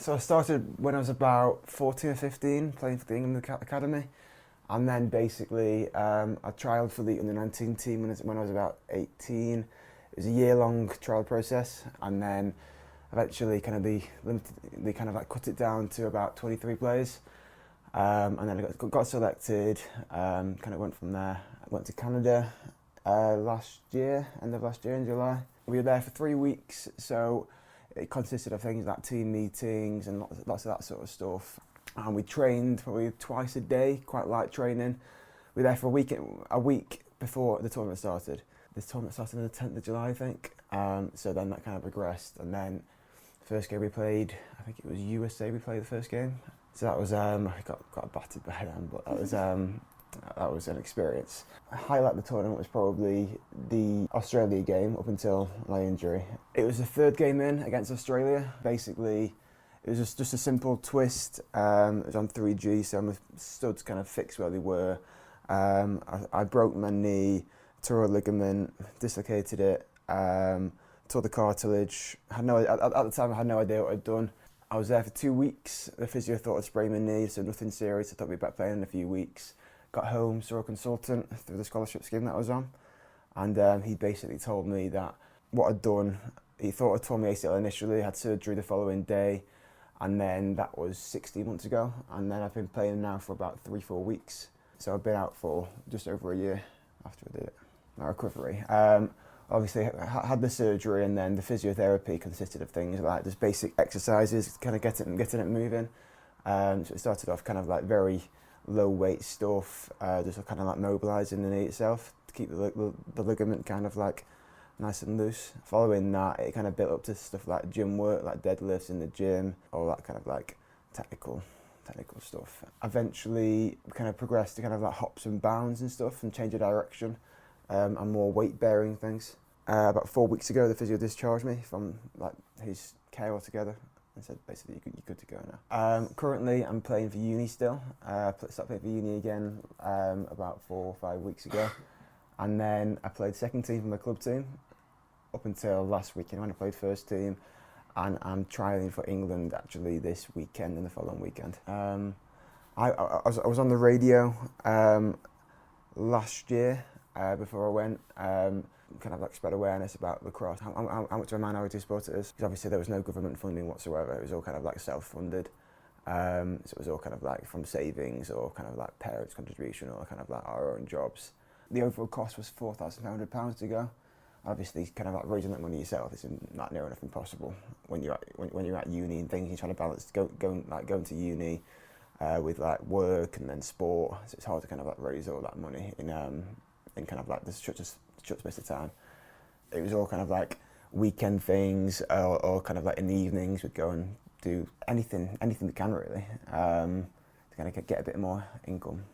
So I started when I was about 14 or 15, playing for the England Academy. And then basically I trialled for the under-19 team when I was about 18. It was a year-long trial process, and then eventually kind of they kind of like cut it down to about 23 players. And then I got selected, kind of went from there. I went to Canada last year, end of last year in July. We were there for 3 weeks, so it consisted of things like team meetings and lots of that sort of stuff. And we trained probably twice a day, quite light training. We were there for a week before the tournament started. This tournament started on the 10th of July, I think. So then that kind of progressed. And then the first game we played, I think it was USA we played the first game. So that was, I got battered by them, but that was an experience. The highlight of the tournament was probably the Australia game up until my injury. It was the third game in against Australia. Basically, it was just a simple twist. It was on 3G, so my studs kind of fixed where they were. I broke my knee, tore a ligament, dislocated it, tore the cartilage. At the time, I had no idea what I'd done. I was there for 2 weeks. The physio thought I'd sprained my knee, so nothing serious. I thought we'd be back playing in a few weeks. Got home, saw a consultant through the scholarship scheme that I was on, and he basically told me that what I'd done, he thought I'd torn my ACL initially, had surgery the following day, and then that was 16 months ago, and then I've been playing now for about 3-4 weeks. So I've been out for just over a year after I did it. My recovery. Obviously, I had the surgery, and then the physiotherapy consisted of things like just basic exercises, kind of getting it moving. So it started off kind of like very low weight stuff, just kind of like mobilising the knee itself to keep the ligament kind of like nice and loose. Following that, it kind of built up to stuff like gym work, like deadlifts in the gym, all that kind of like technical stuff. Eventually, kind of progressed to kind of like hops and bounds and stuff, and change of direction, and more weight bearing things. About 4 weeks ago, the physio discharged me from like his care altogether and said basically you're good to go now. Currently, I'm playing for uni still. Started playing for uni again about 4 or 5 weeks ago, and then I played second team for my club team up until last weekend when I played first team, and I'm trialling for England actually this weekend and the following weekend. I was on the radio last year before I went. Kind of like spread awareness about lacrosse, how much of a minority sport it is. Because obviously there was no government funding whatsoever. It was all kind of like self-funded. So it was all kind of like from savings or kind of like parents' contribution or kind of like our own jobs. The overall cost was £4,500 to go. Obviously, kind of like raising that money yourself is not near enough impossible when you're at uni and things. You're trying to balance going to uni with like work and then sport. So it's hard to kind of like raise all that money in kind of like this short space of time. It was all kind of like weekend things, or kind of like in the evenings we'd go and do anything we can really to kind of get a bit more income.